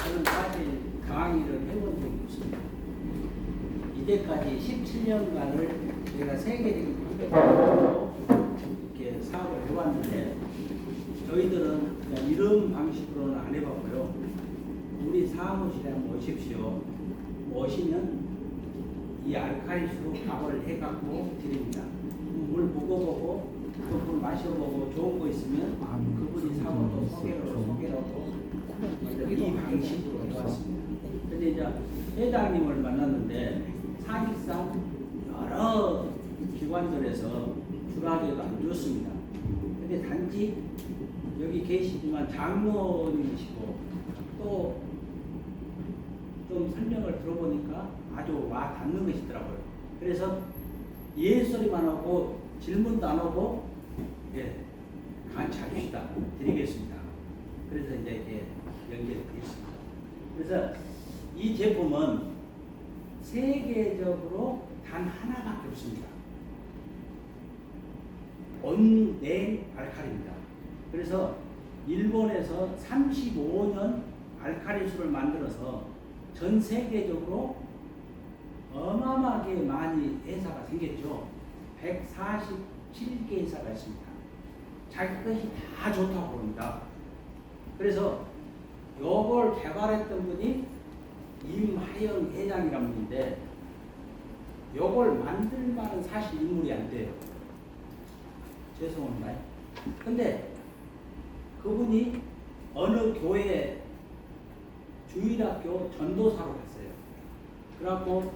저는 사실 강의를 해본 적이 없습니다. 이때까지 17년간을 제가 세계적인 판매사로 이렇게 사업을 해왔는데 저희들은 그냥 이런 방식으로는 안 해봤고요. 우리 사무실에 한번 오십시오. 오시면 이 알카리수로 밥을 해갖고 드립니다. 물 먹어보고 또 물 마셔보고 좋은 거 있으면 그분이 사고 또 소개하고 이 방식으로 해왔습니다. 근데 이제 회장님을 만났는데 사실상 여러 기관들에서 주라기가 안 좋습니다. 근데 단지 여기 계시지만 장로님이시고 또 좀 설명을 들어보니까 아주 와 닿는 것이더라고요. 그래서 예소리만 하고 질문도 안 하고 자주시다 드리겠습니다. 그래서 이제 이렇게 연결드리겠습니다. 그래서 이 제품은 세계적으로 단 하나밖에 없습니다. 온네일 알칼리입니다. 그래서 일본에서 35년 알칼리수를 만들어서 전 세계적으로 어마어마하게 많이 회사가 생겼죠. 147개 회사가 있습니다. 자기 것이 다 좋다고 봅니다. 그래서 요걸 개발했던 분이 임하영 회장이라는 분인데 요걸 만들 만한 사실 인물이 안 돼요. 죄송합니다. 근데 그분이 어느 교회 주일학교 전도사로 갔어요. 그래갖고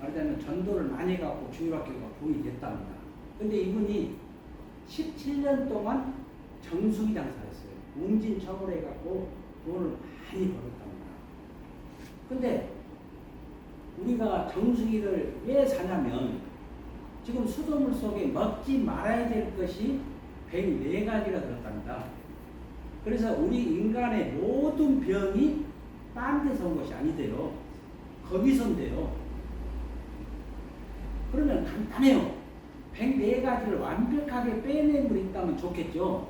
말하자면 전도를 많이 해갖고 주일학교가 부흥이 됐답니다. 근데 이분이 17년 동안 정수기 장사했어요. 웅진청으로 해갖고 돈을 많이 벌었답니다. 근데 우리가 정수기를 왜 사냐면 지금 수돗물 속에 먹지 말아야 될 것이 104가지가 들었답니다. 그래서 우리 인간의 모든 병이 딴 데서 온 것이 아니대요. 거기서 온대요. 그러면 간단해요. 104가지를 완벽하게 빼낸 분이 있다면 좋겠죠.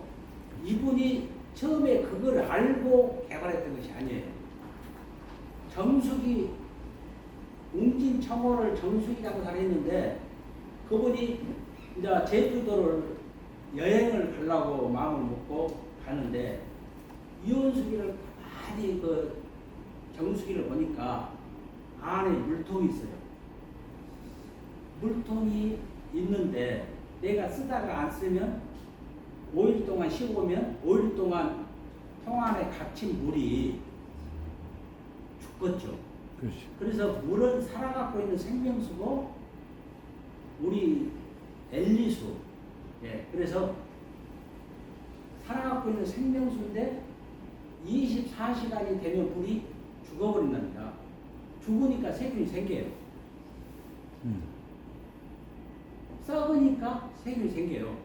이분이 처음에 그걸 알고 개발했던 것이 아니에요. 정수기, 웅진청호를 정수기 장사를 했는데 그분이 이제 제주도를 여행을 가려고 마음을 먹고 가는데 이온수기를 가만히 그 정수기를 보니까 안에 물통이 있어요. 물통이 있는데 내가 쓰다가 안 쓰면 5일 동안 쉬고 오면 5일 동안 통 안에 갇힌 물이 죽겠죠. 그렇지. 그래서 물은 살아갖고 있는 생명수고 우리 엘리수. 그래서 살아갖고 있는 생명수인데 24시간이 되면 물이 죽어버린답니다. 죽으니까 세균이 생겨요. 썩으니까 세균이 생겨요.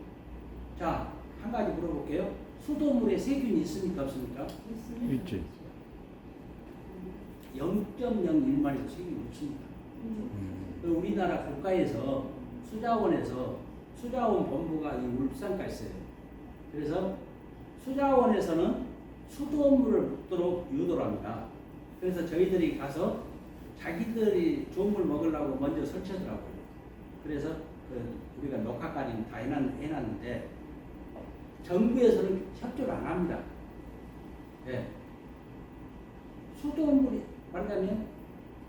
자, 한 가지 물어볼게요. 수돗물에 세균이 있습니까? 없습니까? 있지. 0.01마리도 세균이 없습니다. 우리나라 국가에서 수자원에서 수자원 본부가 이 울산까지 있어요. 그래서 수자원에서는 수돗물을 먹도록 유도를 합니다. 그래서 저희들이 가서 자기들이 좋은 물 먹으려고 먼저 설치하더라고요. 그래서 우리가 녹화까지 다 해놨는데 정부에서는 협조를 안 합니다. 수돗물이 말하자면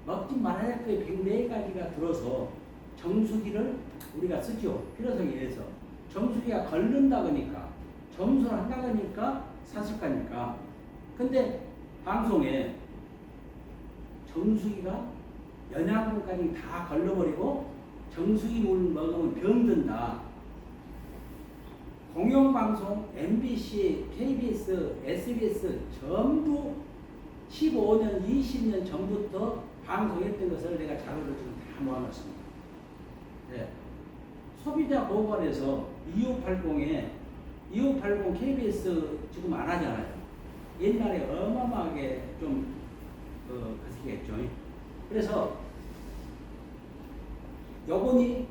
먹지 말아야 할 거에 104가지가 들어서 정수기를 우리가 쓰죠. 필요성에 의해서. 정수기가 걸른다 그러니까 점수를 한다 그러니까 샀을 거니까. 근데 방송에 정수기가 영양분까지 다 걸러버리고 정수기 물 먹으면 병든다. 공영방송, MBC, KBS, SBS 전부 15년, 20년 전부터 방송했던 것을 내가 자료를 지금 다 모아놨습니다. 소비자 보호관에서 2580 KBS 지금 안 하잖아요. 옛날에 어마어마하게 좀 그랬겠죠. 그래서 요걸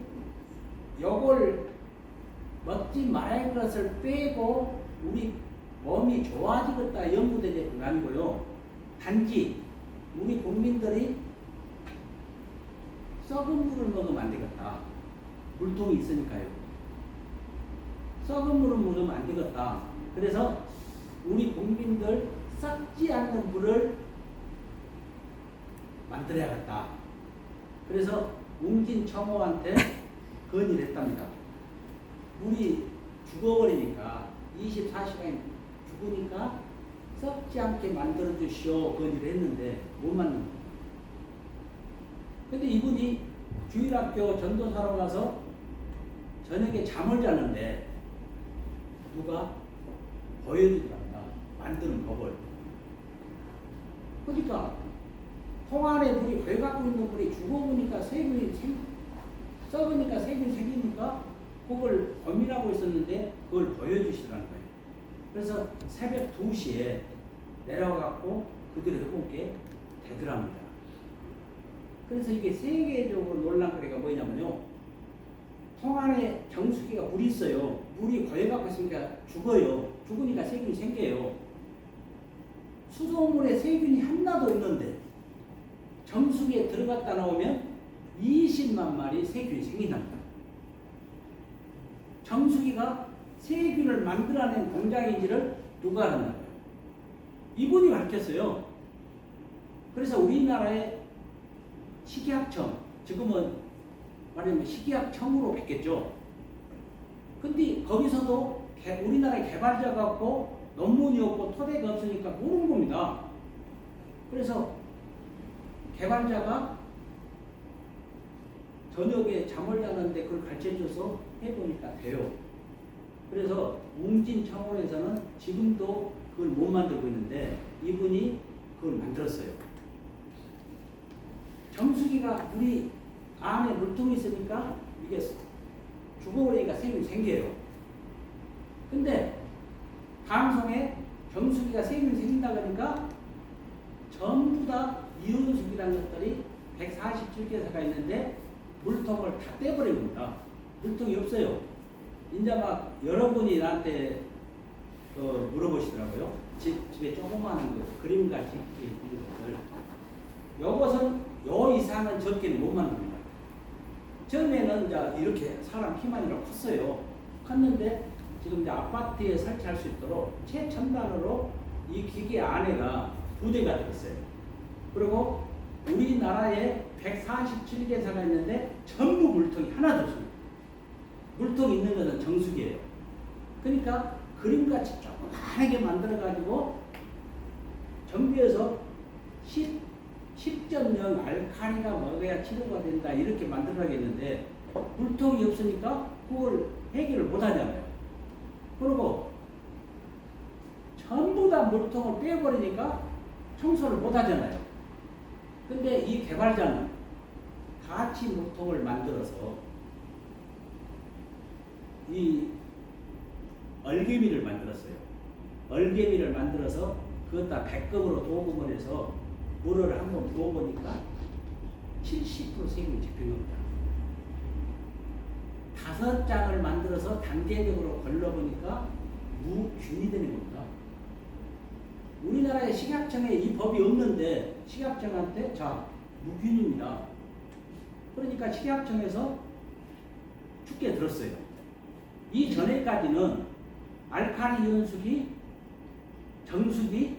먹지 말아야 할 것을 빼고 우리 몸이 좋아지겠다 연구된 건 아니고요. 단지 우리 국민들이 썩은 물을 먹으면 안 되겠다. 물통이 있으니까요. 썩은 물을 먹으면 안 되겠다. 그래서 우리 국민들 썩지 않는 물을 만들어야겠다. 그래서 웅진청호한테 건의를 했답니다. 물이 죽어버리니까 24시간 죽으니까 썩지 않게 만들어 주시오 건의를 했는데 못 만든 거예요. 근데 이분이 주일학교 전도사로 가서 저녁에 잠을 자는데 누가 보여주더랍니다. 만드는 법을. 그러니까 통 안에 물이 배 갖고 있는 물이 죽어보니까 썩으니까 세균이 생기니까 그걸 범인하고 있었는데 그걸 보여주시더라는 거예요. 그래서 새벽 2시에 내려가고 그대로 해본 게 되더랍니다. 그래서 이게 세계적으로 논란거리가 뭐냐면요. 통 안에 정수기가 물이 있어요. 물이 고여갖고 있으니까 죽어요. 죽으니까 세균이 생겨요. 수돗물에 세균이 하나도 없는데 정수기에 들어갔다 나오면 20만 마리 세균이 생긴답니다. 정수기가 세균을 만들어낸 공장인지를 누가 알았나요? 이분이 밝혔어요. 그래서 우리나라의 식약청, 지금은 말하자면 식약청으로 바뀌었죠. 근데 거기서도 우리나라의 개발자가 없고 논문이 없고 토대가 없으니까 모르는 겁니다. 그래서 개발자가 저녁에 잠을 자는데 그걸 가르쳐줘서 해보니까 돼요. 그래서 웅진청원에서는 지금도 그걸 못 만들고 있는데 이분이 그걸 만들었어요. 정수기가 우리 안에 물통이 있으니까 이게 죽어버리니까 세균이 생겨요. 근데 방송에 정수기가 세균이 생긴다 그러니까 전부 다 이온수기라는 것들이 147개사가 있는데 물통을 다 떼버린 겁니다. 물통이 없어요. 이제 막 여러분이 나한테 물어보시더라고요. 집에 조그마한 거, 그림같이 있는 것들. 요것은 요 이상은 적게는 못 만듭니다. 처음에는 이제 이렇게 사람 키만이라 컸어요. 컸는데 지금 이제 아파트에 설치할 수 있도록 최첨단으로 이 기계 안에가 2대가 들었어요. 그리고 우리나라에 147개사가 있는데 전부 물통이 하나도 없습니다. 물통이 있는 것은 정수기예요. 그러니까 그림같이 조그맣게 만들어가지고 정부에서 10.0 알칼리가 먹어야 치료가 된다 이렇게 만들어야겠는데 물통이 없으니까 그걸 해결을 못하잖아요. 그리고 전부 다 물통을 빼버리니까 청소를 못하잖아요. 근데 이 개발자는 같이 물통을 만들어서 이 얼개미를 만들었어요. 얼개미를 만들어서 그것다 백금으로 도금을 해서 물을 한번 부어보니까 70% 세균이 잡힌 겁니다. 5장을 만들어서 단계적으로 걸러보니까 무균이 되는 겁니다. 우리나라의 식약청에 이 법이 없는데 식약청한테 자 무균입니다. 그러니까 식약청에서 죽게 들었어요. 이 전에까지는 알칼리 이온수기, 정수기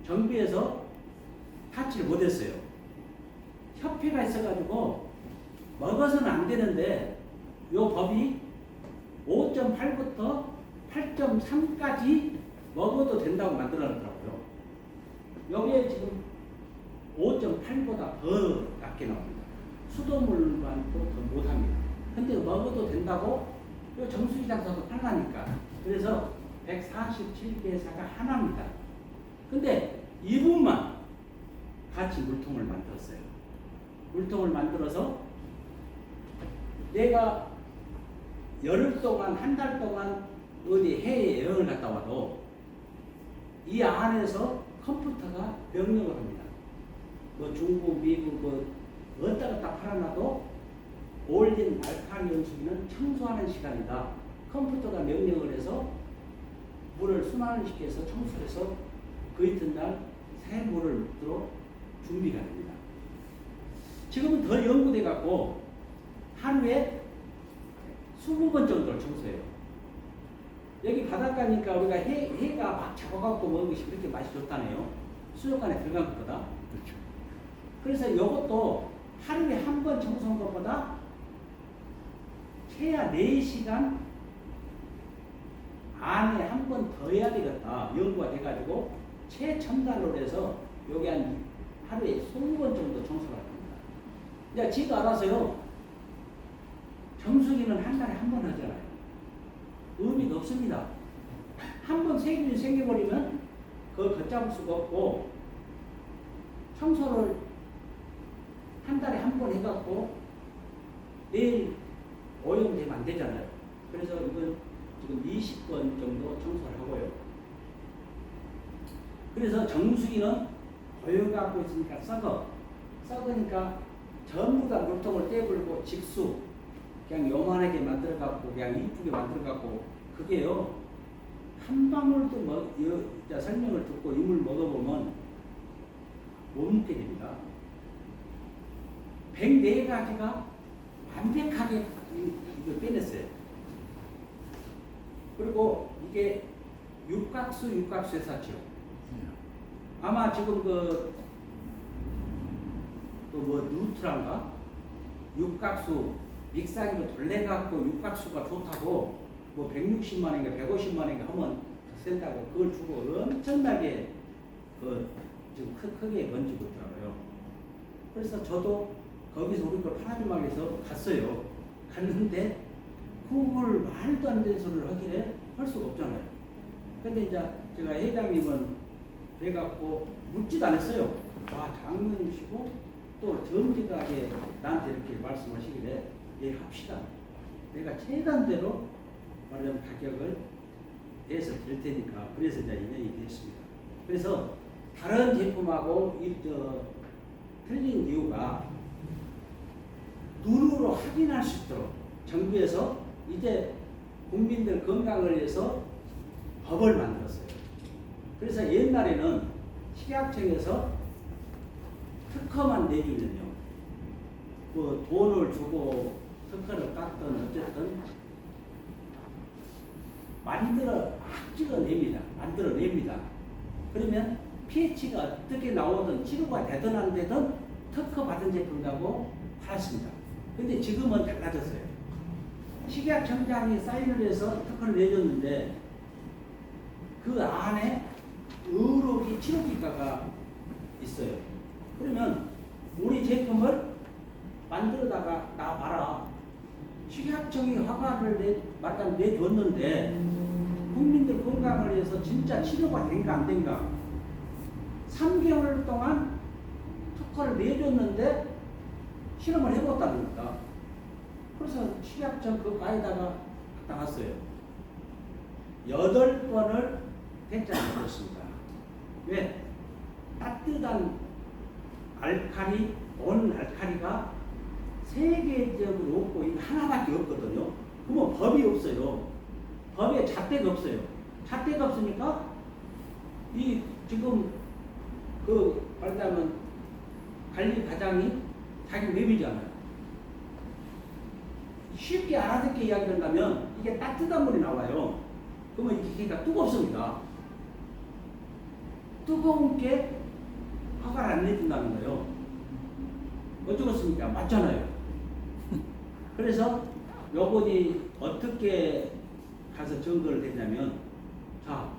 정부에서 타치를 못했어요. 협회가 있어가지고 먹어서는 안 되는데 요 법이 5.8부터 8.3까지 먹어도 된다고 만들어놨더라고요. 여기에 지금 5.8보다 더 낮게 나옵니다. 수돗물만 더 못합니다. 근데 먹어도 된다고 요 정수기 장사도 하나니까. 그래서 147개사가 하나입니다. 근데 이분만 같이 물통을 만들었어요. 물통을 만들어서 내가 열흘 동안, 한 달 동안 어디 해외 여행을 갔다 와도 이 안에서 컴퓨터가 명령을 합니다. 뭐 중국, 미국, 뭐 어디다 갖다 팔아놔도 올린 알칼리 연수기는 청소하는 시간이다. 컴퓨터가 명령을 해서 물을 순환을 시켜서 청소해서 그 이튿날 새 물을 묻도록 준비가 됩니다. 지금은 더 연구돼 갖고 하루에 20번 정도를 청소해요. 여기 바닷가니까 우리가 해가 막 잡아갖고 먹는 것이 그렇게 맛이 좋다네요. 수족관에 들어간 것보다. 그렇죠. 그래서 이것도 하루에 한 번 청소한 것보다 최하 4시간 안에 한 번 더 해야 되겠다. 연구가 돼가지고 최첨단으로 해서 여기 한 하루에 20번 정도 청소를 합니다. 이제 지도 알아서요. 정수기는 한 달에 한 번 하잖아요. 의미가 없습니다. 한 번 세균이 생겨버리면 그걸 걷잡을 수가 없고 청소를 한 달에 한 번 해갖고 내일 오염되면 안 되잖아요. 그래서 이건 지금 20번 정도 청소를 하고요. 그래서 정수기는 고여갖고 있으니까 썩으니까 전부 다 물통을 떼불고 직수 그냥 요만하게 만들어갖고 그냥 이쁘게 만들어갖고 그게요 한 방울도 설명을 듣고 이 물 먹어보면 못 먹게 됩니다. 104가지가 완벽하게 이걸 빼냈어요. 그리고 이게 육각수에서 샀죠. 아마 지금 누트란가 육각수 믹사기로 돌려갖고 육각수가 좋다고 뭐 160만 원인가 150만 원인가 하면 쓴다고 그걸 주고 엄청나게 지금 크게 번지고 있더라고요. 그래서 저도 거기서 우리 걸 파라비막에서 갔어요. 갔는데 그걸 말도 안 되는 소리를 하길래 할 수가 없잖아요. 근데 이제 제가 회장님은 그래갖고 묻지도 않았어요. 장로님이시고 또 정직하게 나한테 이렇게 말씀하시길래 예 합시다. 내가 최단대로 말하자면 가격을 내서 될 테니까 그래서 이제 인연이 됐습니다. 그래서 다른 제품하고 틀린 이유가 눈으로 확인할 수 있도록 정부에서 이제 국민들 건강을 위해서 법을 만들었어요. 그래서 옛날에는 식약청에서 특허만 내주면요, 뭐 돈을 주고 특허를 땄든 어쨌든 만들어냅니다. 그러면 pH가 어떻게 나오든 치료가 되든 안 되든 특허 받은 제품이라고 팔았습니다. 근데 지금은 달라졌어요. 식약청장이 사인을 해서 특허를 내줬는데 그 안에 의료기 치료기가가 있어요. 그러면 우리 제품을 만들어다가 나와봐라. 식약청이 허가를 내줬는데 국민들 건강을 위해서 진짜 치료가 된가 안 된가 3개월 동안 특허를 내줬는데 실험을 해봤답니다. 그래서 식약청 그 가에다가 갖다 놨어요. 8번을 대장을 걸었습니다. 왜? 따뜻한 온 알칼리가 세계적으로 없고 이거 하나밖에 없거든요. 그러면 법이 없어요. 법에 잣대가 없어요. 잣대가 없으니까 이 지금 말하자면 관리과장이 자기 웹이잖아요. 쉽게 알아듣게 이야기한다면 이게 따뜻한 물이 나와요. 그러면 이게 뜨겁습니다. 뜨거운 게 허가를 안 내준다는 거예요. 어쩌겠습니까? 맞잖아요. 그래서 요번이 어떻게 가서 증거를 냈냐면, 자,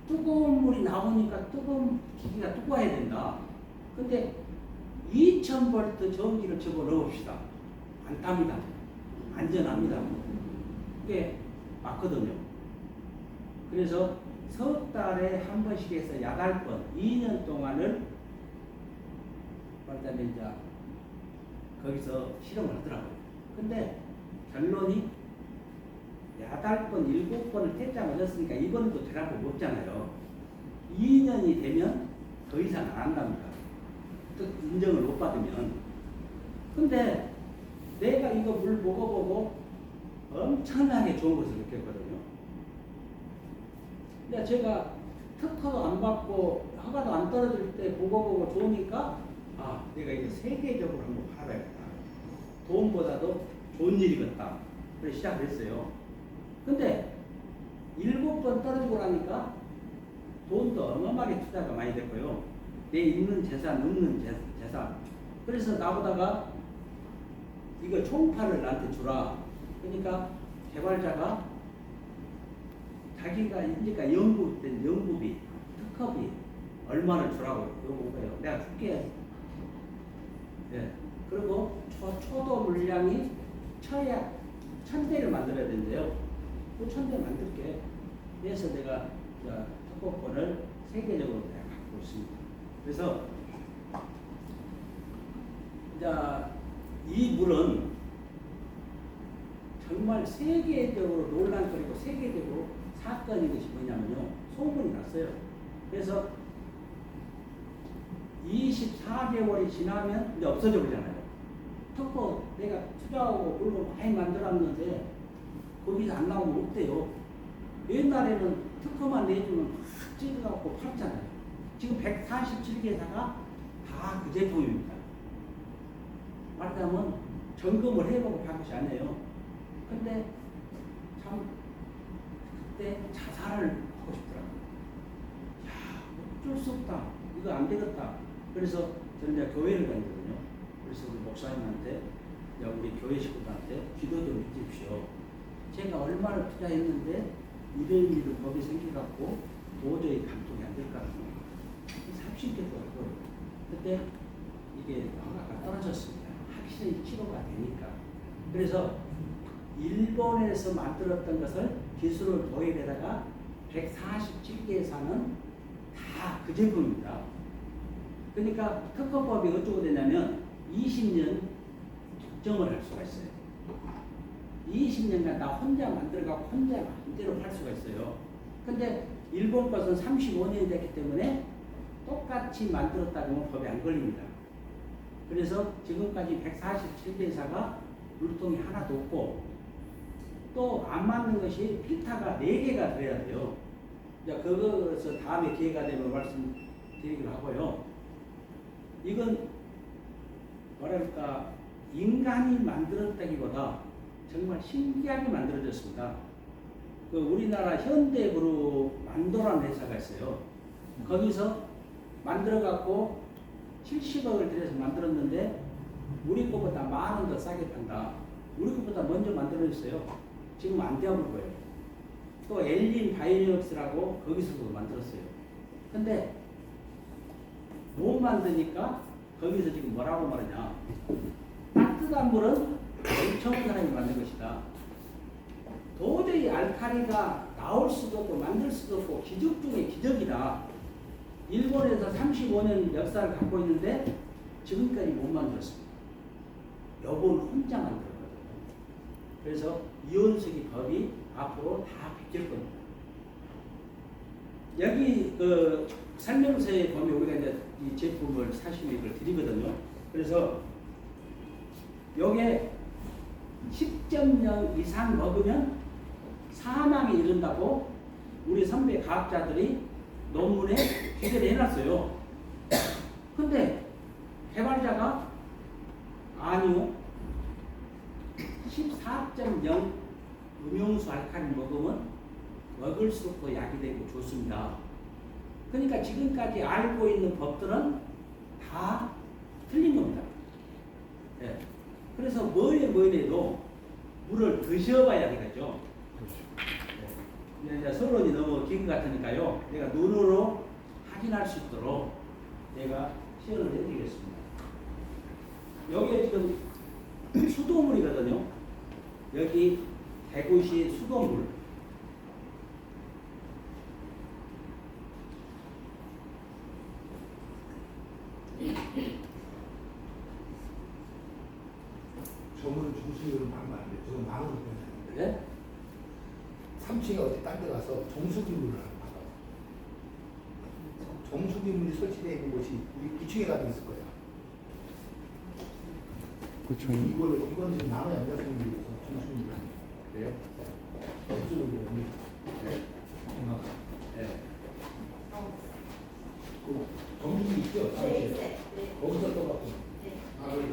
뜨거운 물이 나오니까 뜨거운 기기가 뜨거워야 된다. 근데 2000V 전기를 집어넣읍시다. 안 탑니다. 안전합니다. 그게 맞거든요. 그래서 석 달에 한 번씩 해서 8번, 2년 동안을 말하자면 이제 거기서 실험을 하더라고요. 근데 결론이 8번, 7번을 퇴짜를 했으니까 이번도 대답을 없잖아요. 2년이 되면 더 이상 안 한답니다. 인정을 못 받으면. 근데 내가 이거 물 먹어보고 엄청나게 좋은 것을 느꼈거든요. 근데 제가 특허도 안 받고 허가도 안 떨어질 때 보고 좋으니까 아 내가 이제 세계적으로 한번 팔아야겠다. 돈보다도 좋은 일이겠다. 그래서 시작을 했어요. 근데 7번 떨어지고 나니까 돈도 어마어마하게 투자가 많이 됐고요. 내 있는 재산, 없는 재산. 그래서 나보다가 이거 총파를 나한테 주라. 그러니까 개발자가 자기가 이제까 연구된 연구비, 특허비 얼마를 주라고 요구한 거예요. 내가 줄게. 예. 그리고 초도 물량이 쳐야 1000대를 만들어야 된대요. 그 1000대 만들게. 그래서 내가 특허권을 세계적으로 내가 갖고 있습니다. 그래서 이 물은 정말 세계적으로 논란거리고 세계적으로 사건인 것이 뭐냐면요. 소문이 났어요. 그래서 24개월이 지나면 이제 없어져 버리잖아요. 특허 내가 투자하고 물건 많이 만들었는데 거기서 안 나오면 없대요. 옛날에는 특허만 내주면 팍 찍어갖고 팔잖아요. 지금 147개사가 다 그 제품입니다. 말하자면 점검을 해보고 판 것이 아니에요. 근데 참 그때 자살을 하고 싶더라고요. 야, 어쩔 수 없다. 이거 안 되겠다. 그래서 저는 이제 교회를 다니거든요. 그래서 우리 목사님한테, 우리 교회 식구들한테 기도 좀 해주십시오. 제가 얼마를 투자했는데 이런 법이 생겨갖고 도저히 감독이 안 될 것 같아요. 30개도 하고 그때 이게 허가가 떨어졌습니다. 확실히 치료가 되니까. 그래서 일본에서 만들었던 것을 기술을 도입에다가 147개사는 다 그 제품입니다. 그러니까 특허법이 어쩌고 되냐면 20년 독점을 할 수가 있어요. 20년간 나 혼자 만들어가고 혼자 마음대로 팔 수가 있어요. 근데 일본 것은 35년이 됐기 때문에 똑같이 만들었다고 하면 법에 안 걸립니다. 그래서 지금까지 147개사가 물통이 하나도 없고 또 안 맞는 것이 필터가 4개가 돼야 돼요. 그것을 다음에 기회가 되면 말씀드리기로 하고요. 이건 뭐랄까 인간이 만들었다기보다 정말 신기하게 만들어졌습니다. 우리나라 현대그룹 만도라는 회사가 있어요. 거기서 만들어갖고 70억을 들여서 만들었는데 우리 거보다 10,000원 더 싸게 판다. 우리 거보다 먼저 만들어졌어요. 지금 안 되어볼 거예요. 또 엘린 바이오닉스라고 거기서도 만들었어요. 근데 못 만드니까 거기서 지금 뭐라고 말하냐. 따뜻한 물은 엄청난 사람이 만든 것이다. 도저히 알칼리가 나올 수도 없고 만들 수도 없고 기적 중에 기적이다. 일본에서 35년 역사를 갖고 있는데 지금까지 못 만들었습니다. 여보는 혼자 만들었거든요. 그래서 이온수기 법이 앞으로 다 바뀔 겁니다. 여기 설명서에 보면 우리가 이제 이 제품을 사시면 이걸 드리거든요. 그래서 요게 10.0 이상 먹으면 사망에 이른다고 우리 선배 과학자들이 논문에 기재를 해놨어요. 근데 개발자가 아니요 14.0 음용수 알칼리 먹으면 먹을수록 더 약이 되고 좋습니다. 그러니까 지금까지 알고 있는 법들은 다 틀린 겁니다. 네. 그래서 뭐래도 물을 드셔봐야 되겠죠. 네. 이제 서론이 너무 긴 것 같으니까요. 내가 눈으로 확인할 수 있도록 내가 시연을 해드리겠습니다. 여기에 지금 수돗물이거든요. 여기 대구시 수돗물. 저물을 정수기로 하면 안 돼. 저건 망으로 변하는 거예요. 네? 3층에 어디 딴 데 가서 정수기 물을 하나 받아. 정수기 물이 설치되어 있는 곳이 우리 2층에 가도 있을 거야. 그쵸. 이거는 지금 남의 여자분들이 있어. 정수기 물 하는 거예요. 정수기 물. 네. 그 정수기 있죠? 네, 사무실에. 있어요. 네. 거기서 떠갖고. 네. 아, 그래.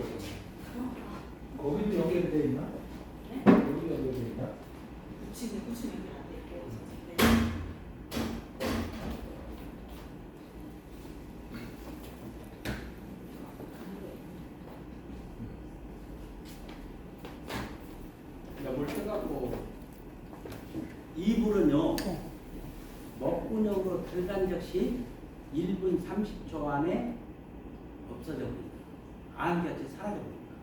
거기도 연결돼 있나? 네? 거기도 연결돼 있나? 붙이면 안 될게요. 네. 그러니까 물 떠갖고 이불은요 먹구녕으로 들어간 즉시 1분 30초 안에 없어져 버립니다. 안같이 사라져 버립니다.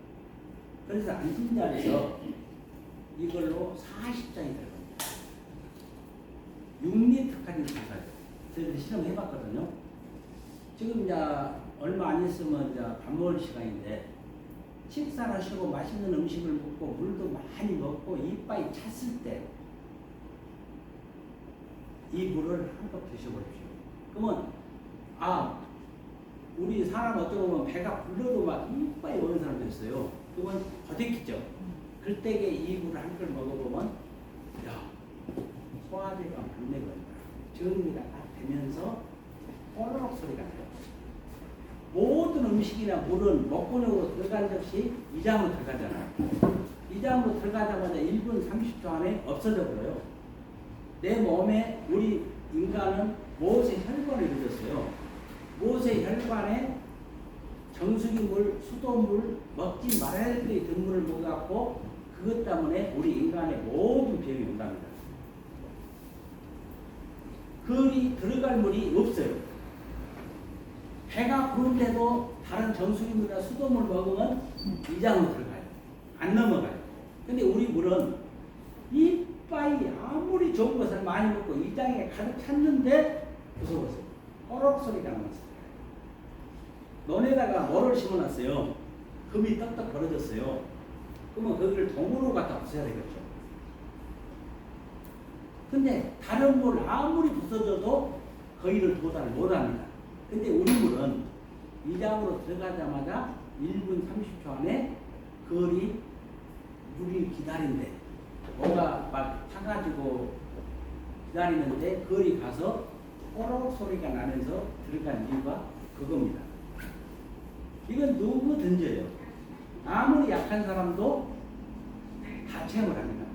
그래서 앉은 자리에서 이걸로 40장이 들어갑니다. 6리터까지 들어가요. 저희들 실험해봤거든요. 지금 이제 얼마 안 있으면 이제 밥 먹을 시간인데 식사를 하시고 맛있는 음식을 먹고 물도 많이 먹고 이빨이 찼을 때 이 물을 한 컵 드셔보십시오. 그러면 우리 사람 어떻게 보면 배가 불러도 막 이빨이 오는 사람도 있어요. 그건 거대키죠. 그때에 이 물을 한 컵 먹어보면 소화제가 분내가 된다. 정리가 딱 되면서 꼬르륵 소리가 나요. 모든 음식이나 물은 먹구녕으로 들어간 즉시 위장으로 들어가잖아요. 위장으로 들어가자마자 1분 30초 안에 없어져 버려요. 내 몸에 우리 인간은 못의 혈관을 이루었어요. 못의 혈관에 정수기 물, 수돗물, 먹지 말아야 될 때의 등물을 먹어갖고 그것 때문에 우리 인간의 모든 병이 온답니다. 그리 들어갈 물이 없어요. 배가 부른데도 다른 정수기물이나 수돗물 먹으면 위장으로 들어가요. 안 넘어가요. 근데 우리 물은 이빨이 아무리 좋은 것을 많이 먹고 위장에 가득 찼는데 무서웠어요. 꼬록 소리가 나왔어요. 논에다가 모를 심어놨어요. 금이 떡떡 벌어졌어요. 그러면 거기를 동으로 갖다 부숴야 되겠죠. 근데 다른 물 아무리 부숴줘도 거기를 도달을 못합니다. 근데 우리 물은 위장으로 들어가자마자 1분 30초 안에 거리 물이 기다린대. 뭔가 막 타가지고 기다리는데 거리 가서 꼬록 소리가 나면서 들어간 이유가 그겁니다. 이건 누구든지요. 아무리 약한 사람도 다 체험을 합니다.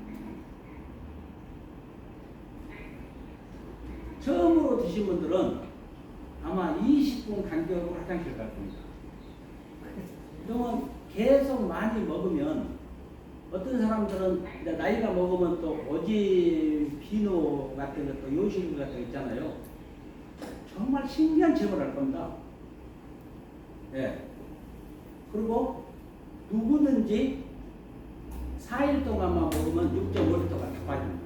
처음으로 드신 분들은 아마 20분 간격으로 화장실 갈 겁니다. 그동안 계속 많이 먹으면 어떤 사람들은 이제 나이가 먹으면 또 오지 비누 같은 것도 요실 같은 거 있잖아요. 정말 신기한 체험을 할 겁니다. 예. 그리고 누구든지 4일 동안만 먹으면 6.5리터가 다 빠집니다.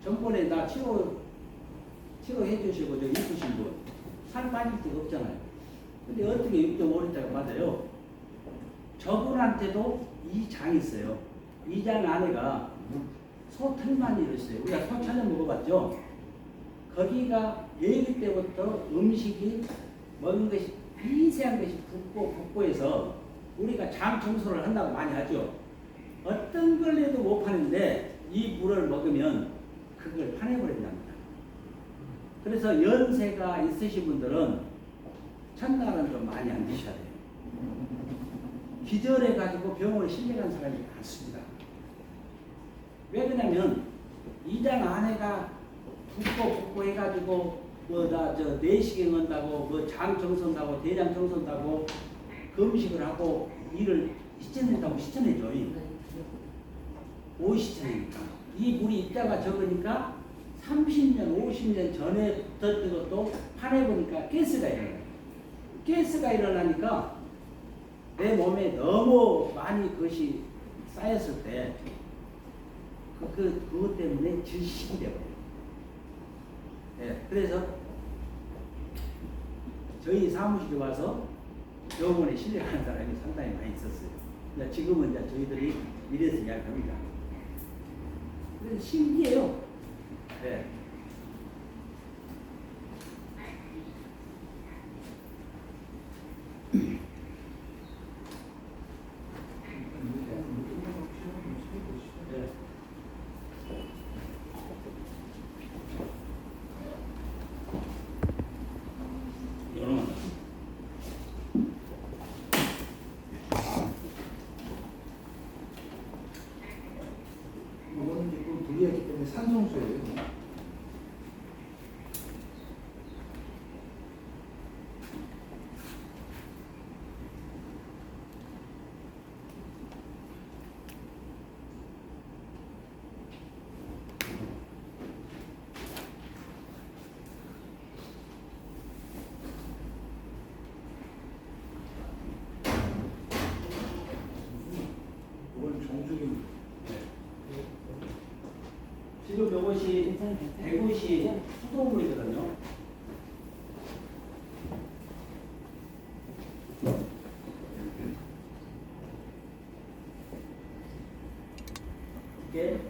전번에 나 치료해 주시고 저 이쁘신 분, 살 빠질 데가 없잖아요. 근데 어떻게 6.5리터가 맞아요? 저분한테도 이 장이 있어요. 이 장 안에가 소털만 있어요. 우리가 소천을 먹어봤죠? 거기가 애기 때부터 음식이 먹은 것이 미세한 것이 붓고 해서 우리가 장 청소를 한다고 많이 하죠. 어떤 걸 해도 못 파는데 이 물을 먹으면 그걸 파내버린답니다. 그래서 연세가 있으신 분들은 첫날은 좀 많이 안 드셔야 돼요. 기절해가지고 병원에 실려간 사람이 많습니다. 왜 그러냐면 이장 안에가 붓고 해가지고 내시경 한다고 장 청소한다고 대장 청소한다고 그 음식을 하고 일을 시켜낸다고 시켜내죠. 오시천이니까 이 물이 입자가 적으니까 30년 50년 전에 붙었던 것도 파내보니까 가스가 일어나요. 가스가 일어나니까 내 몸에 너무 많이 그것이 쌓였을 때 그것 때문에 질식이 되어요. 네, 그래서 저희 사무실에 와서 병원에 실려가는 사람이 상당히 많이 있었어요. 지금은 이제 저희들이 이래서 이야기합니다. 그래서 신기해요. 네. 산성수예요. 이건 정수기. 지금 이것이 대구시 수돗물이거든요. 이게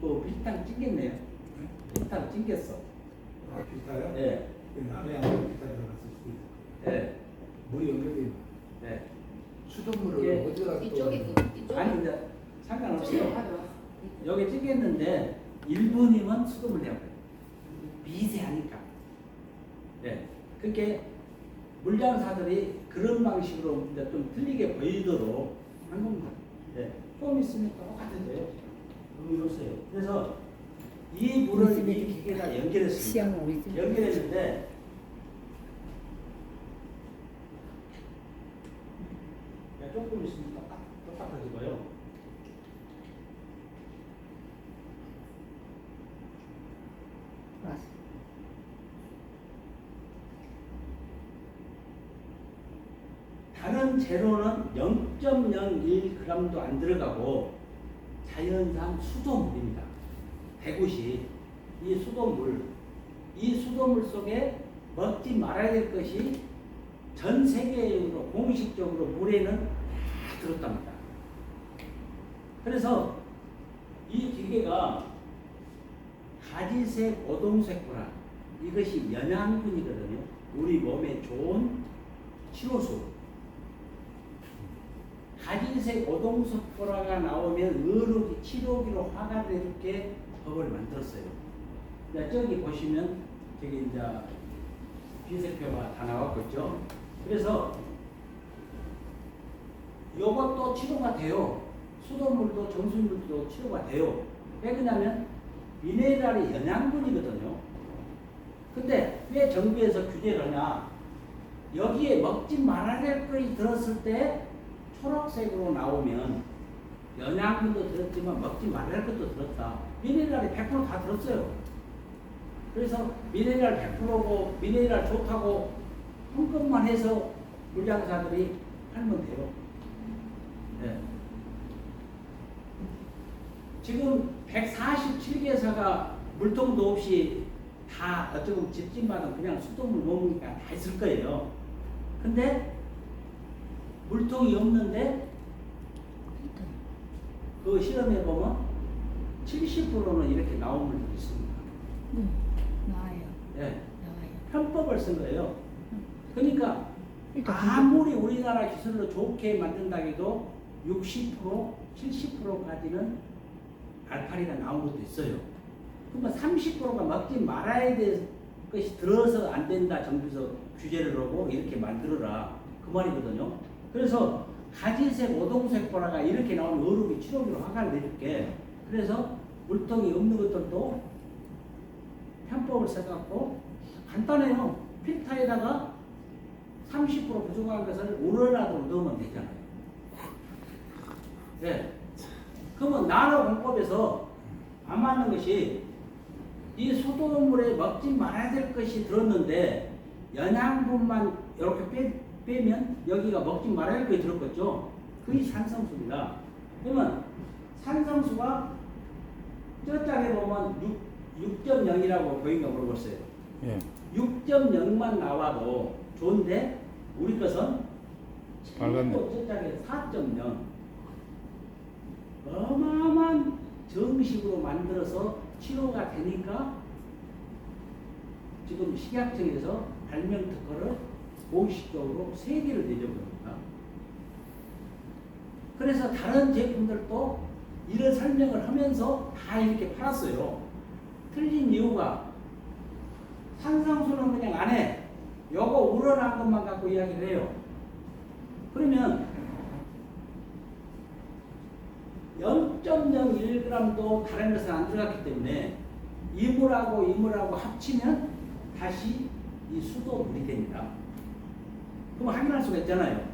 또 비슷한 찡겼네요. 비슷한 찡겼어. 아, 비슷해요? 네, 남의 안에 비슷하게 들어갔을 수도 있어요. 네, 물이 연결돼. 네. 수돗물을 예. 어디다 이쪽에 또 그 이쪽. 아니 근데 상관없어요. 가져와. 여기 찍겠는데 일본이면 수돗물 내야 돼요. 미세하니까. 네. 그렇게 물장사들이 그런 방식으로 이제 좀 틀리게 보이도록 한 겁니다. 네. 좀 있으면 똑같아져요. 여기 보세요. 그래서 이 물을 이 기계에다 연결했습니다. 연결했는데 조금 있으면 똑같아지고요. 다른 재료는 0.01g도 안 들어가고 자연산 수돗물입니다. 150. 이 수돗물 속에 먹지 말아야 될 것이 전 세계적으로 공식적으로 물에는 다 들었답니다. 그래서 이 기계가 가지색 오동색보라 이것이 영양분이거든요. 우리 몸에 좋은 치료수. 가지색 오동색보라가 나오면 의료기 치료기로 화가될 게 법을 만들었어요. 저기 보시면 저기 이제 비색표가 다 나왔고 있죠. 그래서 이것도 치료가 돼요. 수돗물도 정수물도 치료가 돼요. 왜 그러냐면 미네랄이 영양분이거든요. 근데 왜 정부에서 규제를 하냐? 여기에 먹지 말아야 될 것이 들었을 때 초록색으로 나오면 영양분도 들었지만 먹지 말아야 할 것도 들었다. 미네랄이 100%다 들었어요. 그래서 미네랄 100%고 미네랄 좋다고 한 것만 해서 물장사들이 팔면 돼요. 네. 지금 147개사가 물통도 없이 다 어쩌면 집집마다 그냥 수돗물 먹으니까 다 있을 거예요. 근데 물통이 없는데 그 실험해 보면 70%는 이렇게 나온 물들이 있습니다. 나와요. 네. 나와요. 편법을 쓴 거예요. 그러니까 아무리 우리나라 기술로 좋게 만든다 해도 60%, 70%까지는 알칼리가 나온 것도 있어요. 그러면 30%가 먹지 말아야 될 것이 들어서 안 된다 정부에서 규제를 하고 이렇게 만들어라 그 말이거든요. 그래서 가지색 오동색 보라가 이렇게 나오면 어록이 치료기로 화가를 내줄게. 그래서 물통이 없는 것들도 편법을 써갖고 간단해요. 필터에다가 30% 부족한 것을 우러나도 넣으면 되잖아요. 네. 그러면 나노 공법에서 안 맞는 것이 이 수돗물에 먹지 말아야 될 것이 들었는데 영양분만 이렇게 빼면 여기가 먹지 말아야 할 것이 들었겠죠. 그게 산성수입니다. 그러면 산성수가 저 장에 보면 6.0이라고 보인가 물어봤어요. 예. 6.0만 나와도 좋은데 우리 것은 빨갛네. 저 장에 4.0 어마어마한 정식으로 만들어서 치료가 되니까 지금 식약청에서 발명 특허를 공식적으로 3개를 내줘버립니다. 그래서 다른 제품들도 이런 설명을 하면서 다 이렇게 팔았어요. 틀린 이유가 산성수는 그냥 안 해. 요거 우러난 것만 갖고 이야기를 해요. 그러면 0.01g도 다른 것은 안 들어갔기 때문에 이물하고 합치면 다시 이 수도 물이 됩니다. 그럼 확인할 수가 있잖아요.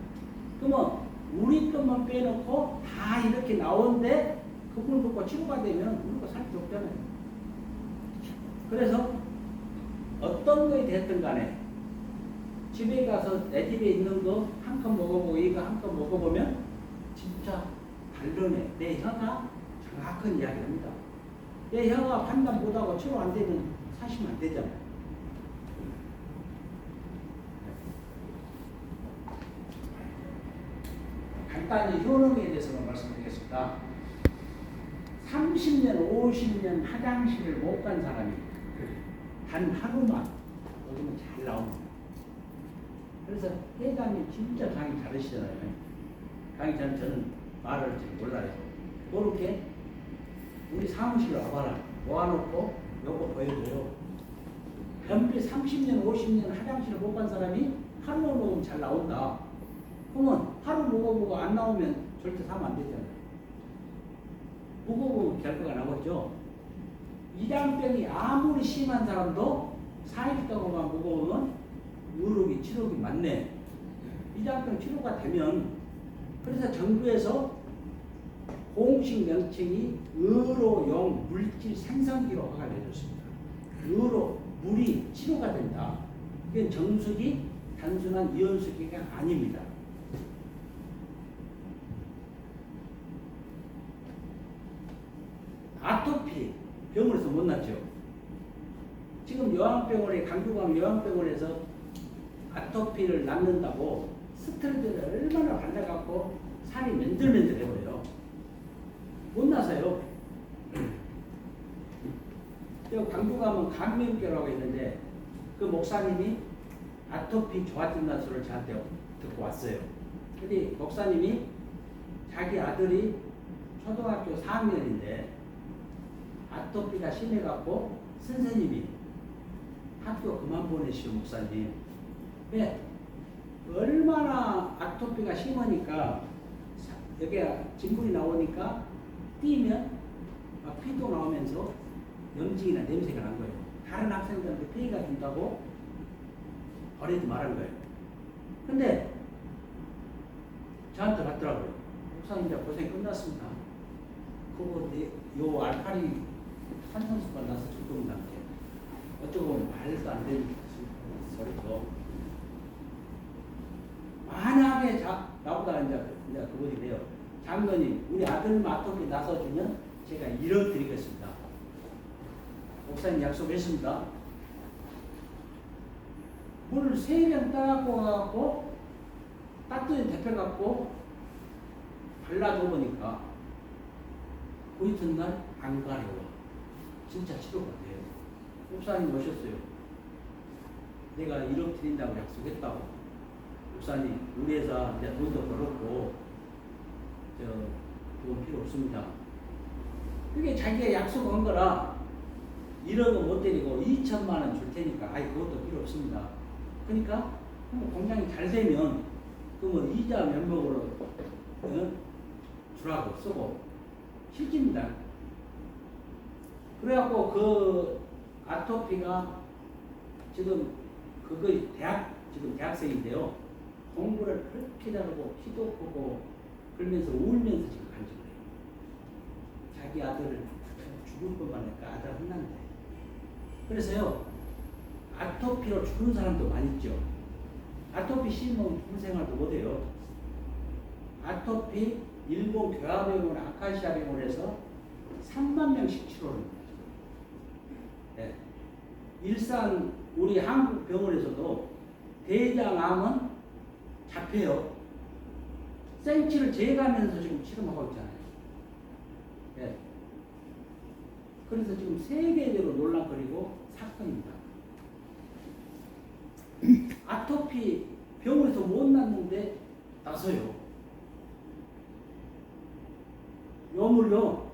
그러면 우리 것만 빼놓고 다 이렇게 나오는데 그걸 듣고 치료가 되면 우리가 살 필요 없잖아요. 그래서 어떤 거에 됐든 간에 집에 가서 내 집에 있는 거 한 컵 먹어보고 이거 한 컵 먹어보면 진짜 다르네. 내 혀가 정확한 이야기를 합니다. 내 혀가 판단 못하고 치료 안 되면 사시면 안 되잖아요. 간단히 효능에 대해서만 말씀드리겠습니다. 30년, 50년 화장실을 못 간 사람이 단 하루만 먹으면 잘 나옵니다. 그래서 회장님 진짜 강의 잘하시잖아요. 강의 저는 말을 잘 몰라요. 그렇게 우리 사무실로 와봐라. 모아놓고 요거 보여줘요. 변비 30년, 50년 화장실을 못 간 사람이 하루만 먹으면 잘 나온다. 그러면 하루 먹어보고 안 나오면 절대 사면 안 되잖아요. 먹어보면 결과가 나오죠. 이장병이 아무리 심한 사람도 4일 동안만 먹어보면 의료기 치료기 맞네. 이장병 치료가 되면 그래서 정부에서 공식 명칭이 의료용 물질 생성기로 허가해줬습니다. 의료 물이 치료가 된다. 이건 정수기 단순한 이온수기가 아닙니다. 아토피 병원에서 못 났죠. 지금 요양병원에 강주광 요양병원에서 아토피를 낫는다고 스테로이드를 얼마나 발라갖고 살이 맨들맨들해버려요. 못 나서요. 광주 가면 감면교라고 있는데 그 목사님이 아토피 좋아진다는 소리를 저한테 듣고 왔어요. 근데 목사님이 자기 아들이 초등학교 4학년인데 아토피가 심해갖고 선생님이 학교 그만 보내시오 목사님. 왜? 얼마나 아토피가 심하니까 여기가 진물이 나오니까 뛰면 막 피도 나오면서 염증이나 냄새가 난 거예요. 다른 학생들한테 피해가 준다고 버리지 말한 거예요. 근데 저한테 받더라고요. 목사님 이제 고생 끝났습니다. 그거 요 알칼리 탄산수가 나서 죽는다는 게 어쩌고 보면 말도 안 되는 소리죠. 만약에 나보다 이제 그분이 돼요. 장로님, 우리 아들만 아토피 나서주면 제가 1억 드리겠습니다. 목사님 약속했습니다. 물을 3병 따갖고 가갖고 따뜻히 데펴갖고 발라줘 보니까 그 이튿날 안 가려워. 진짜 치료가 돼요. 목사님 오셨어요. 내가 1억 드린다고 약속했다고. 목사님, 우리 회사 이제 돈도 벌었고 돈 필요 없습니다. 그게 자기가 약속한 거라 1억은 못 드리고 2천만 원 줄 테니까 아이 그것도 필요 없습니다. 그러니까 공장이 잘 되면 그러면 이자 면목으로 주라고 쓰고 실깁니다. 그래갖고 그 아토피가 지금 그거 지금 대학생인데요. 공부를 그렇게 잘하고 키도 크고 그러면서 울면서 지금 간증을 해요. 자기 아들을 죽을 것만 할까 아들 혼난대. 그래서요 아토피로 죽는 사람도 많이 있죠. 아토피 심으면 평생활도 못해요. 아토피 일본 교화병원 아카시아 병원에서 3만 명씩 치료를 합니다. 네. 일산 우리 한국 병원에서도 대장암은 잡혀요. 생치를 재가면서 지금 치료하고 있잖아요. 네. 그래서 지금 세계적으로 논란거리고 사건입니다. 아토피 병원에서 못 났는데 나서요. 요물요.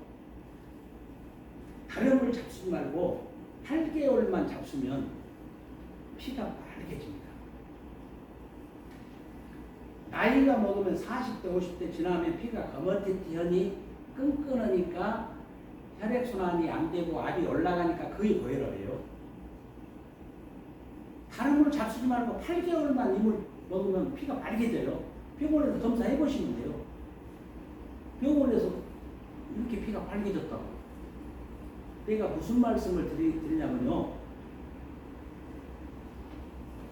다른 물 잡수지 말고 8개월만 잡수면 피가 빠르게집니다. 나이가 먹으면 40대, 50대 지나면 피가 거머티티하니 끈끈하니까 혈액순환이 안 되고 압이 올라가니까 그게 고혈압이에요. 다른 걸 잡수지 말고 8개월만 이물 먹으면 피가 빨개져요. 병원에서 검사해 보시면 돼요. 병원에서 이렇게 피가 빨개졌다고. 내가 무슨 말씀을 드리냐면요.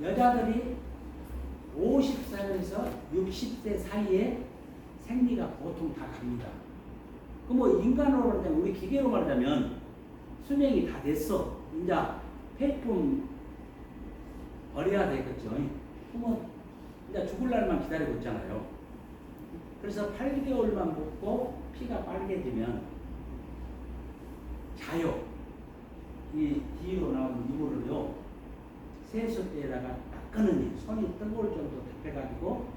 여자들이 50세에서 60세 사이에 생리가 보통 다 갑니다. 그 뭐 인간으로 말하자면 우리 기계로 말하자면 수명이 다 됐어. 이제 폐품 버려야 되겠죠. 그러면 이제 죽을 날만 기다리고 있잖아요. 그래서 8개월만 먹고 피가 빨개지면 자요. 이 뒤로 나온 이물을요. 세숫대에다가 따끈하니 손이 뜨거울 정도 해가지고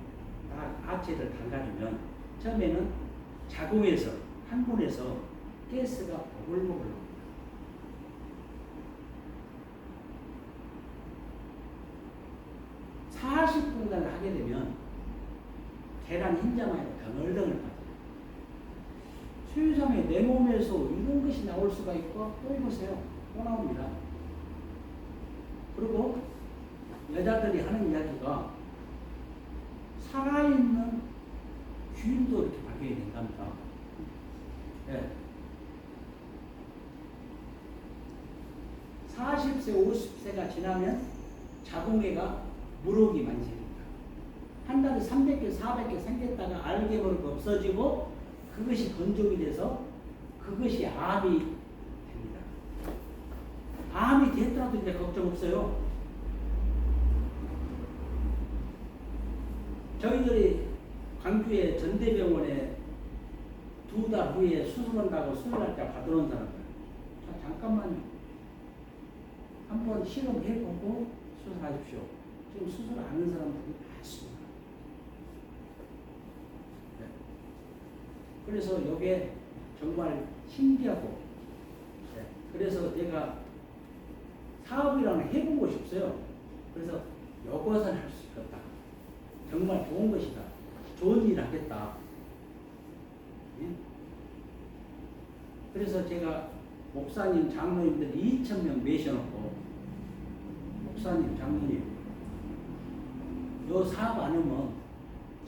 아체를 담가주면 처음에는 자궁에서 항문에서 가스가 보글보글 나옵니다. (40분간) 하게 되면 계란 흰자마에 덩얼덩얼 빠져요. 세상에 내 몸에서 이런 것이 나올 수가 있고 또 해보세요. 또 나옵니다. 그리고 여자들이 하는 이야기가 살아있는 균도 이렇게 발견이 된답니다. 네. 40세, 50세가 지나면 자궁애가 물혹이 많이 생깁니다. 한 달에 300개, 400개 생겼다가 알게 모르게 없어지고 그것이 건조기 돼서 그것이 암이 됩니다. 암이 됐더라도 이제 걱정 없어요. 저희들이 광주의 전대병원에 2달 후에 수술한다고 수술할 때 받아놓은 사람들. 자, 잠깐만요. 한번 실험해보고 수술하십시오. 지금 수술 안 하는 사람들이 많습니다. 네. 그래서 이게 정말 신기하고, 네. 그래서 내가 사업이라는 해보고 싶어요. 그래서 이것은 할 수 있겠다. 정말 좋은 것이다. 좋은 일 하겠다. 예? 그래서 제가 목사님, 장로님들 2,000명 모셔놓고 목사님, 장로님 요 사업 안 하면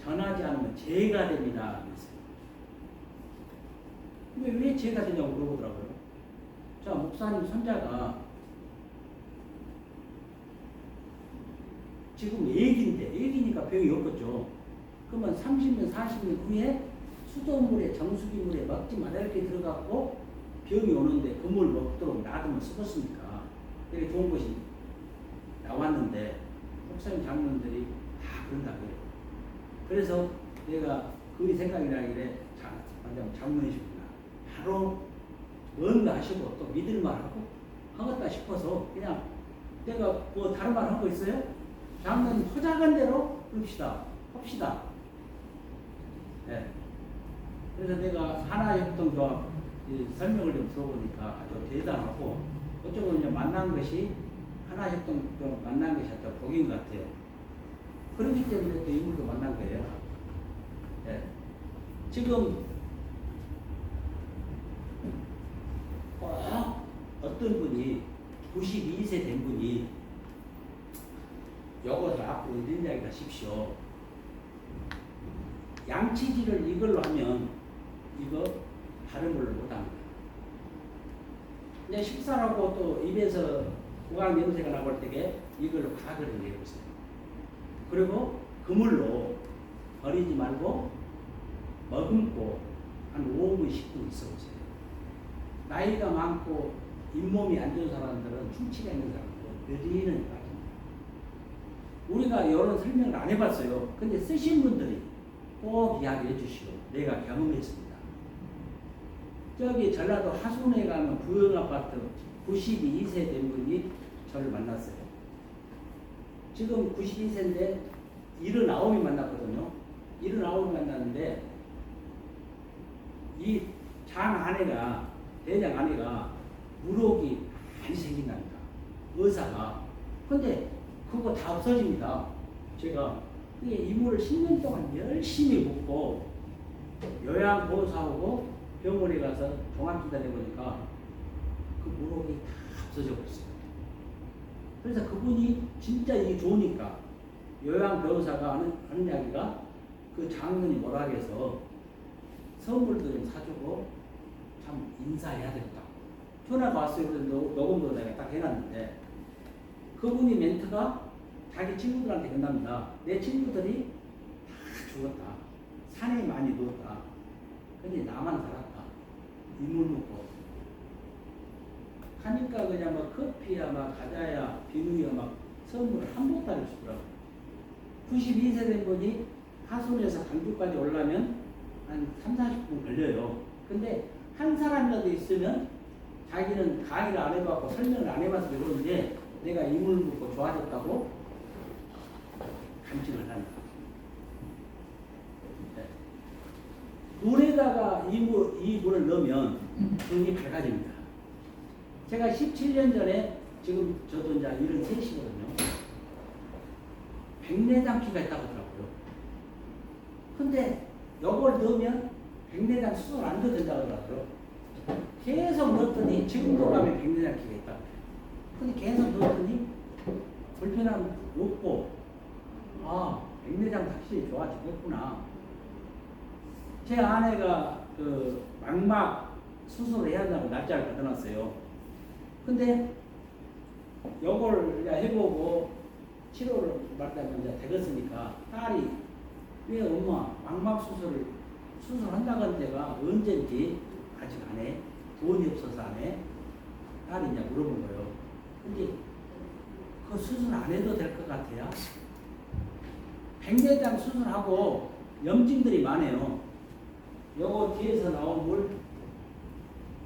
전하지 않으면 죄가 됩니다. 그랬어요. 왜 죄가 되냐고 물어보더라고요. 자, 목사님 손자가 지금 애기니까 병이 없겠죠. 그러면 30년, 40년 후에 수돗물에, 정수기물에 먹지 말아 이렇게 들어갔고 병이 오는데 그 물 먹도록 놔두면 썩었습니까? 되게 좋은 것이 나왔는데 목사님 장로님들이 다 그런다고요. 그래서 내가 그 생각이 나길래 장로님이시구나. 바로 뭔가 하시고 또 믿을만 하고 하겠다 싶어서 그냥 내가 뭐 다른 말 하고 있어요? 장로님 토작한 대로 합시다. 네. 그래서 내가 하나협동조합 설명을 좀 들어보니까 아주 대단하고 어쩌고 이제 만난 것이 하나협동조합 만난 것이 아주 복인 것 같아요. 그렇기 때문에 또 인물도 만난 거예요. 네. 지금 어떤 분이 92세 된 분이 요것을 앞으로 이런 이야기 하십시오. 양치질을 이걸로 하면 이거 다른 걸로 못합니다. 이제 식사하고 또 입에서 고강 냄새가 나올 때에 이걸로 가글을 내보세요. 그리고 그물로 버리지 말고 머금고 한 5분, 10분 있어보세요. 나이가 많고 잇몸이 안 좋은 사람들은 충치가 있는 사람들은 느리는 빠집니다. 우리가 이런 설명을 안 해봤어요. 근데 쓰신 분들이 꼭 이야기해 주시오. 내가 경험했습니다. 저기 전라도 하순에 가면 부영아파트 92세 된 분이 저를 만났어요. 지금 92세인데 79이 만났거든요. 79이 만났는데 이 장 안에가 대장 안에가 물혹이 많이 생긴답니다. 의사가. 근데 그거 다 없어집니다. 제가 이물을 10년 동안 열심히 묻고 요양보호사하고 병원에 가서 종합진단 해보니까 그 무릎이 다 없어져 버렸어요. 그래서 그분이 진짜 이게 좋으니까 요양 변호사가 하는 이야기가 그 장군이 뭐라 해서 선물도 좀 사주고 참 인사해야 되겠다. 전화가 왔어요. 그래서 녹음도 내가 딱 해놨는데 그분이 멘트가 자기 친구들한테 끝납니다. 내 친구들이 다 죽었다. 산에 많이 누웠다. 근데 나만 살았다. 이물 먹고. 하니까 그냥 막 커피야, 막 과자야, 비누야, 막 선물을 한 보따리 주더라고. 92세 된 분이 하순에서 강주까지 오려면 한 3, 40분 걸려요. 근데 한 사람이라도 있으면 자기는 강의를 안 해봤고 설명을 안 해봐서 그러는데 내가 이물 묻고 좋아졌다고 간증을 합니다. 네. 물에다가 이 물을 넣으면 눈이 밝아집니다. 제가 17년 전에 지금 저도 이제 73이거든요. 백내장기가 있다고 하더라고요. 근데 이걸 넣으면 백내장 수술 안 해도 된다고 하더라고요. 계속 넣었더니 지금도 가면 백내장기가 있다고 해요. 근데 계속 넣었더니 불편함 없고 아 백내장 확실히 좋아지겠구나. 제 아내가 그 망막 수술을 해야 한다고 날짜를 받아놨어요. 근데 요걸 해보고 치료를 받다가 이제 되겠으니까 딸이 왜 엄마 망막 수술한다는 데가 언제인지 아직 안 해. 돈이 없어서 안 해. 딸이 이제 물어본 거예요. 근데 그 수술 안 해도 될 것 같아요. 백내장 수술하고 염증들이 많아요. 요거 뒤에서 나온 물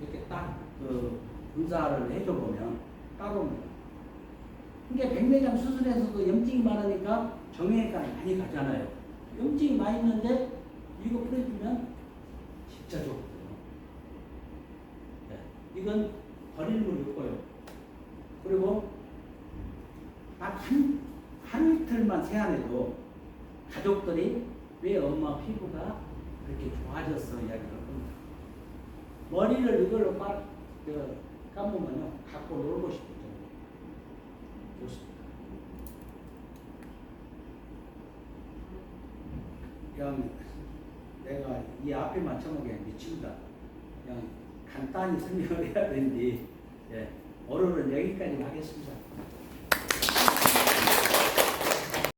이렇게 딱 그 분사를 해줘 보면 따로입니다. 그러니까 백내장 수술에서도 염증이 많으니까 정형외과에 많이 가잖아요. 염증이 많이 있는데 이거 뿌려주면 진짜 좋거든요. 네. 이건 버릴 물이 없고요. 그리고 딱 한 이틀만 세안해도 가족들이 왜 엄마 피부가 그렇게 좋아졌어 이야기를 합니다. 머리를 이걸로 감으면요 갖고 놀고 싶을 정도 좋습니다. 그냥 내가 이 앞에만 쳐먹으면 미칩니다. 그냥 간단히 설명을 해야 되는데 오늘은 여기까지 하겠습니다.